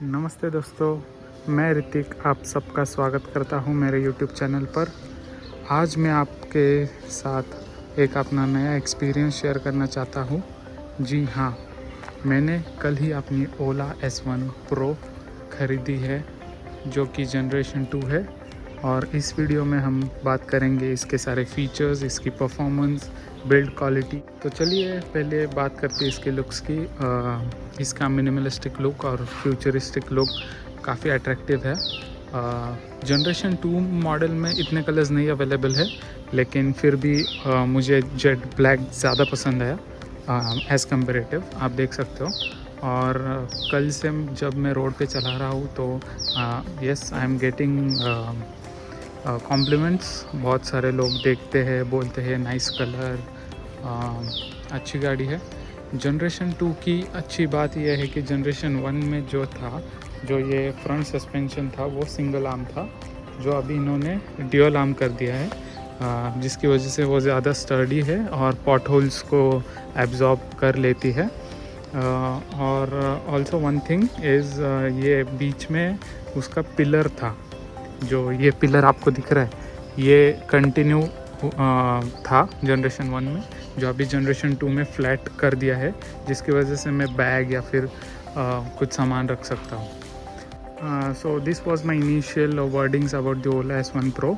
नमस्ते दोस्तों, मैं ऋतिक आप सबका स्वागत करता हूं मेरे YouTube चैनल पर। आज मैं आपके साथ एक अपना नया एक्सपीरियंस शेयर करना चाहता हूं। जी हाँ, मैंने कल ही अपनी ओला S1 Pro ख़रीदी है जो कि जनरेशन 2 है और इस वीडियो में हम बात करेंगे इसके सारे फीचर्स, इसकी परफॉर्मेंस, बिल्ड क्वालिटी। तो चलिए पहले बात करते हैं इसके लुक्स की। इसका मिनिमलिस्टिक लुक और फ्यूचरिस्टिक लुक काफ़ी अट्रैक्टिव है। जनरेशन 2 मॉडल में इतने कलर्स नहीं अवेलेबल है, लेकिन फिर भी मुझे जेट ब्लैक ज़्यादा पसंद आया एज़ कम्पेरेटिव, आप देख सकते हो। और कल से जब मैं रोड पे चला रहा हूँ तो yes, I am getting compliments. बहुत सारे लोग देखते हैं, बोलते हैं नाइस कलर, अच्छी गाड़ी है। जनरेशन 2 की अच्छी बात यह है कि जनरेशन 1 में जो ये फ्रंट सस्पेंशन था वो सिंगल आर्म था, जो अभी इन्होंने ड्यूअल आर्म कर दिया है, जिसकी वजह से वो ज़्यादा स्टर्डी है और पॉट होल्स को एब्जॉर्ब कर लेती है। और ऑल्सो वन थिंग इज़, ये बीच में उसका पिलर था, जो ये पिलर आपको दिख रहा है ये कंटिन्यू था जनरेशन 1 में, जो अभी जनरेशन 2 में फ्लैट कर दिया है, जिसकी वजह से मैं बैग या फिर कुछ सामान रख सकता हूँ। सो this was my initial wordings about the Ola S1 Pro।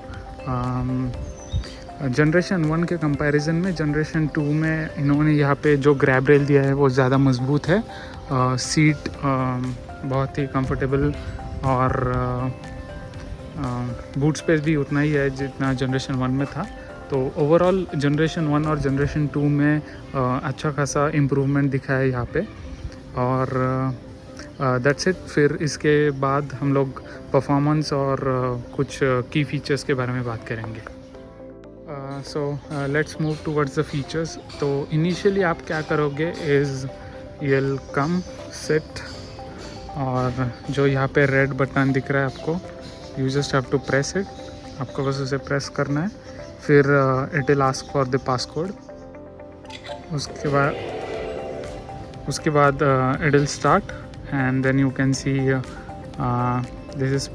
Generation 1 के कंपैरिजन में जनरेशन 2 में इन्होंने यहाँ पे जो ग्रैब रेल दिया है वो ज़्यादा मजबूत है। सीट बहुत ही कंफर्टेबल और बूट स्पेस भी उतना ही है जितना जनरेशन 1 में था। तो ओवरऑल जनरेशन 1 और जनरेशन 2 में अच्छा खासा इम्प्रूवमेंट दिखा है यहाँ पे। और दैट्स इट। फिर इसके बाद हम लोग परफॉर्मेंस और कुछ की फीचर्स के बारे में बात करेंगे। So let's move towards the features. तो इनिशियली आप क्या करोगे इज़ you'll come sit, और जो यहाँ पे रेड बटन दिख रहा है आपको, you just have to press it. आपको बस उसे प्रेस करना है, फिर it will ask for the passcode. उसके बाद it will start and then you can see this is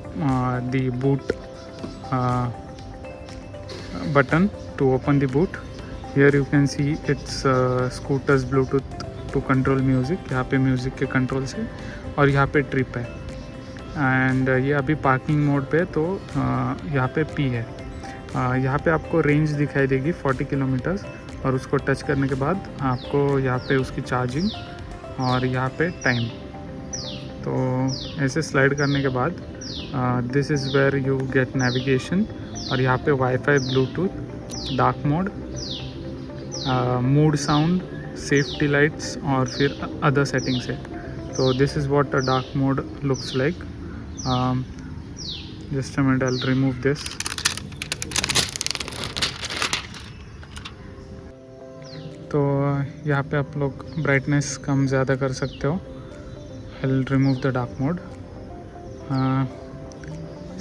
the boot button to open the boot. Here you can see it's scooters Bluetooth to control music। यहाँ पे music के control से, और यहाँ पे trip है। एंड ये अभी पार्किंग मोड पे, तो यहाँ पे P है। यहाँ पे आपको रेंज दिखाई देगी 40 किलोमीटर्स, और उसको टच करने के बाद आपको यहाँ पे उसकी चार्जिंग और यहाँ पे टाइम। तो ऐसे स्लाइड करने के बाद this is where you get navigation, और यहाँ पे wifi, Bluetooth, dark mode, mood, sound, safety lights और फिर अदर सेटिंग्स है। तो this is what a dark mode looks like. Just a minute, I will remove this. तो यहाँ पे आप लोग ब्राइटनेस कम ज़्यादा कर सकते हो। I will remove the dark mode.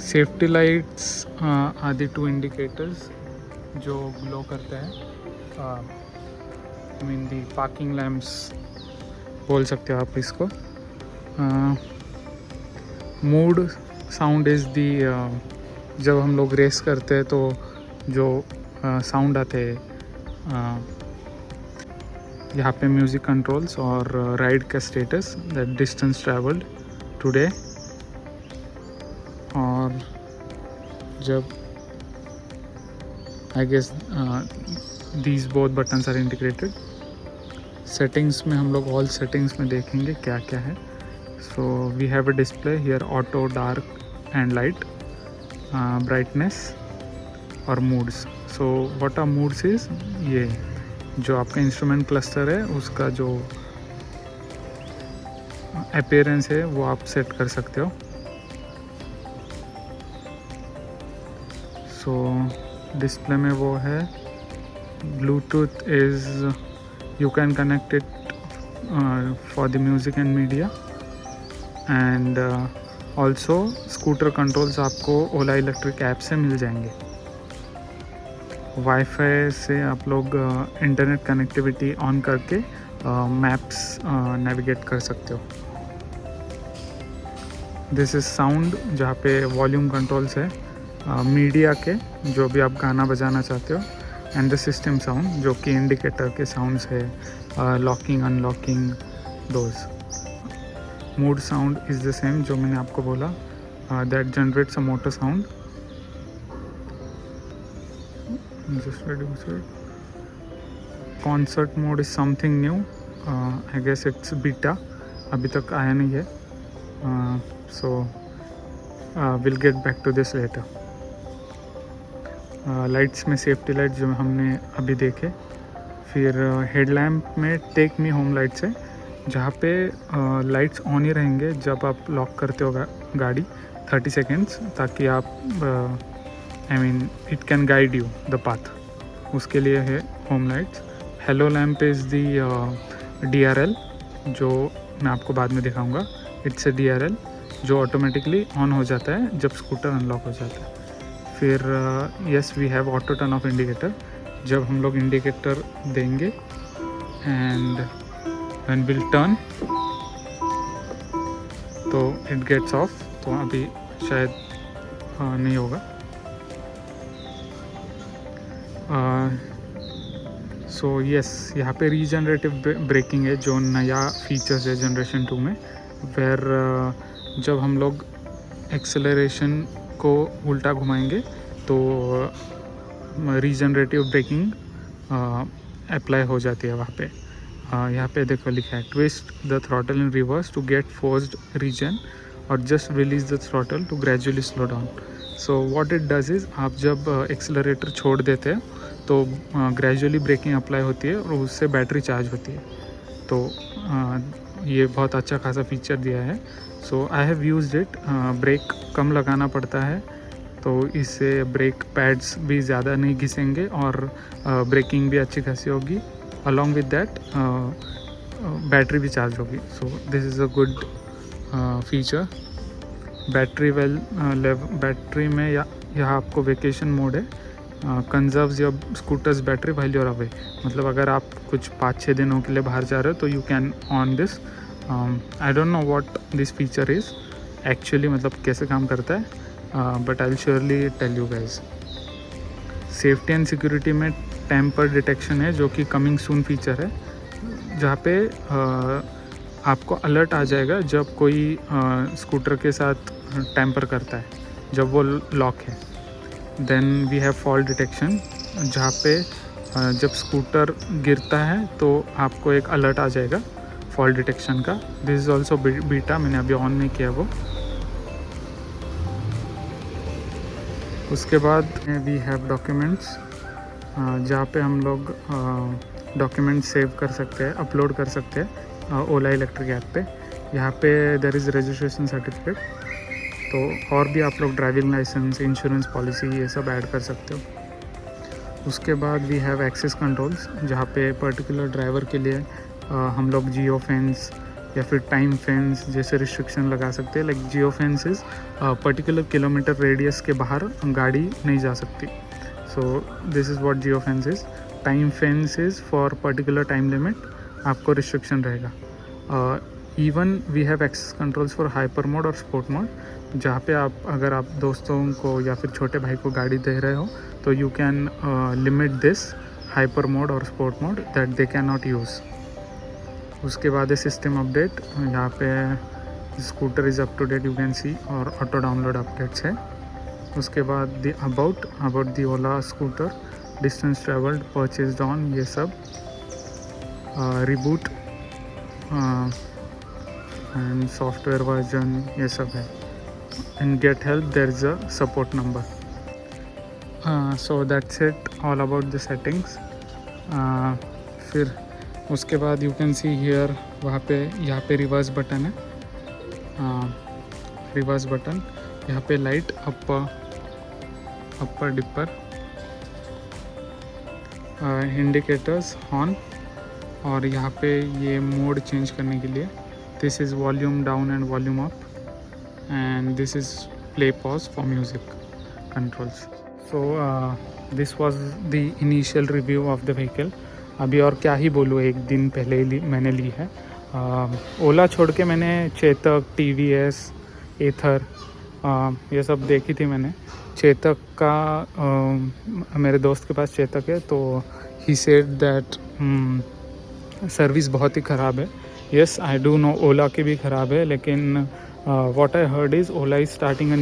Safety lights are the 2 indicators जो ग्लो करते हैं। I mean the parking lamps बोल सकते हो आप इसको। मूड साउंड इज़ दी, जब हम लोग रेस करते हैं तो जो साउंड आते हैं, यहाँ पे म्यूज़िक कंट्रोल्स और राइड का status, that distance travelled today. और जब I guess these both buttons are integrated. Settings में हम लोग ऑल सेटिंग्स में देखेंगे क्या क्या है। So we have a display here, auto, dark and light, brightness और moods. So what are moods is, ये जो आपका इंस्ट्रूमेंट क्लस्टर है उसका जो अपीयरेंस है वो आप सेट कर सकते हो। सो डिस्प्ले में वो है। Bluetooth is you can connect it for the music and media. And also scooter controls आपको ओला इलेक्ट्रिक ऐप से मिल जाएंगे। वाईफाई से आप लोग इंटरनेट कनेक्टिविटी ऑन करके मैप्स नेविगेट कर सकते हो। दिस इज़ साउंड, जहाँ पे वॉल्यूम कंट्रोल्स है मीडिया के, जो भी आप गाना बजाना चाहते हो, एंड द सिस्टम साउंड जो कि इंडिकेटर के साउंड्स है, locking unlocking those. Mood sound is the same जो मैंने आपको बोला, that generates a motor sound. Just reduce it. Concert mode is something new. I guess it's beta, अभी तक आया नहीं है, so we'll get back to this later. Lights में सेफ्टी लाइट जो हमने अभी देखे, फिर हेडलैम्प में टेक मी होम लाइट्स है, जहाँ पे लाइट्स ऑन ही रहेंगे जब आप लॉक करते हो गाड़ी 30 सेकेंड्स, ताकि आप it can guide you the path, उसके लिए है home lights. Hello lamp is the DRL, जो मैं आपको बाद में दिखाऊंगा। इट्स ए DRL जो ऑटोमेटिकली ऑन हो जाता है जब स्कूटर अनलॉक हो जाता है। फिर yes we have auto turn off indicator, जब हम लोग इंडिकेटर देंगे एंड व्हेन विल टर्न तो इट गेट्स ऑफ, तो अभी शायद नहीं होगा। सो यस, यहाँ पे रीजनरेटिव ब्रेकिंग है जो नया फीचर्स है जनरेशन 2 में, वेर जब हम लोग एक्सेलरेशन को उल्टा घुमाएंगे तो रीजनरेटिव ब्रेकिंग अप्लाई हो जाती है वहाँ पे। यहाँ पे देखो लिखा है twist the throttle in reverse to get forced reason और just release the throttle to gradually slow down. So what it does is, आप जब एक्सेलरेटर छोड़ देते हैं तो ग्रेजुअली ब्रेकिंग अप्लाई होती है और उससे बैटरी चार्ज होती है। तो ये बहुत अच्छा खासा फीचर दिया है। So I have used it. Brake कम लगाना पड़ता है, तो इससे ब्रेक पैड्स भी ज़्यादा नहीं घिसेंगे और ब्रेकिंग भी अच्छी खासी होगी। अलॉन्ग विद दैट बैटरी भी चार्ज होगी। So this is a good feature. Battery में यहाँ आपको वेकेशन मोड है, conserves your scooter's battery while you are away. मतलब अगर आप कुछ 5-6 दिनों के लिए बाहर जा रहे हो तो you can on this. I don't know what this feature is actually, मतलब कैसे काम करता है, but I will surely tell you guys. Safety and security में टेम्पर डिटेक्शन है जो कि कमिंग सून फीचर है, जहाँ पे आपको अलर्ट आ जाएगा जब कोई स्कूटर के साथ टेम्पर करता है, जब वो लॉक है। Then we have fall detection, जहाँ पे जब स्कूटर गिरता है तो आपको एक अलर्ट आ जाएगा फॉल डिटेक्शन का। दिस इज़ ऑल्सो बीटा, मैंने अभी ऑन नहीं किया वो। उसके बाद वी हैव डॉक्यूमेंट्स, जहाँ पे हम लोग डॉक्यूमेंट सेव कर सकते हैं, अपलोड कर सकते हैं ओला इलेक्ट्रिक ऐप पे। यहाँ पे देयर इज़ रजिस्ट्रेशन सर्टिफिकेट, तो और भी आप लोग ड्राइविंग लाइसेंस, इंश्योरेंस पॉलिसी ये सब ऐड कर सकते हो। उसके बाद वी हैव एक्सेस कंट्रोल्स, जहाँ पे पर्टिकुलर ड्राइवर के लिए हम लोग जियो फेंस या फिर टाइम फेंस जैसे रिस्ट्रिक्शन लगा सकते हैं। Like geo fence is particular kilometre radius के बाहर गाड़ी नहीं जा सकती। So this is what geo fence is. Time fence is for particular time limit, आपको रिस्ट्रिक्शन रहेगा। Even we have access controls for hyper mode और स्पोर्ट मोड, जहाँ पे अगर आप दोस्तों को या फिर छोटे भाई को गाड़ी दे रहे हो तो you can limit this hyper mode और sport mode that they can not use. उसके बाद है सिस्टम अपडेट, यहाँ पे scooter is up to date you can see, और ऑटो डाउनलोड अपडेट्स है। उसके बाद the about the Ola scooter, distance travelled, purchased on, ये सब। रिबूट एंड सॉफ्टवेयर वर्जन ये सब है। In get help there is a support number. So that's it all about the settings. फिर उसके बाद यू कैन सी हियर, यहाँ पे रिवर्स बटन है, रिवर्स बटन। यहाँ पे light upper dipper, indicators, horn, और यहाँ पे ये मोड चेंज करने के लिए this is volume down and volume up, and this is play pause for music controls. So this was the initial review of the vehicle. अभी और क्या ही बोलूँ, एक दिन पहले ही मैंने ली है। ओला छोड़ के मैंने चेतक, TVS एथर, ये सब देखी थी मैंने। चेतक का मेरे दोस्त के पास चेतक है, तो ही सेड दैट सर्विस बहुत ही ख़राब है। येस, आई डू नो ओला की भी ख़राब है, लेकिन what I heard is Ola is starting a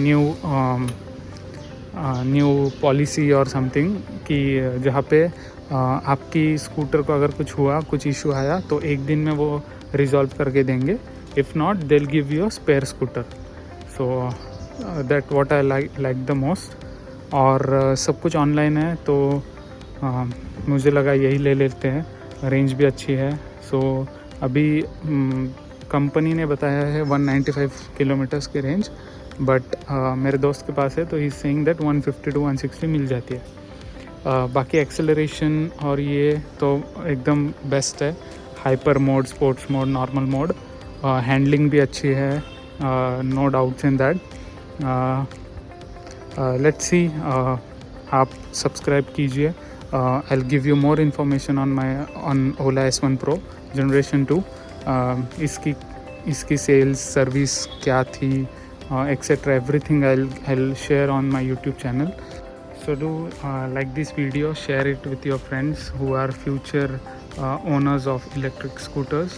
new policy और समथिंग कि जहाँ पे आपकी स्कूटर को अगर कुछ हुआ, कुछ इशू आया, तो एक दिन में वो रिजॉल्व करके देंगे। If not they will give you a spare scooter. So that what I like the most. और सब कुछ ऑनलाइन है, तो मुझे लगा यही ले लेते हैं, रेंज भी अच्छी है। सो अभी कंपनी ने बताया है 195 किलोमीटर्स की रेंज, बट मेरे दोस्त के पास है, तो ही सेइंग दैट 150 to 160 मिल जाती है। बाकी एक्सेलरेशन और ये तो एकदम बेस्ट है। Hyper mode, sports mode, normal mode, handling भी अच्छी है, no doubts in that. Let's see, आप सब्सक्राइब कीजिए। I will give you more information on Ola S1 Pro generation 2। इसकी सेल्स, सर्विस क्या थी, etcetera, everything I will share on my YouTube channel. So do like this video, share it with your friends who are future owners of electric scooters,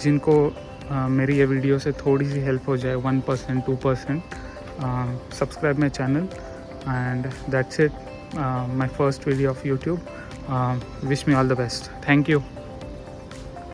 जिनको मेरी ये video से थोड़ी सी help हो जाए, 1%, 2%। Subscribe my channel, and that's it. My first video of YouTube. Wish me all the best. Thank you.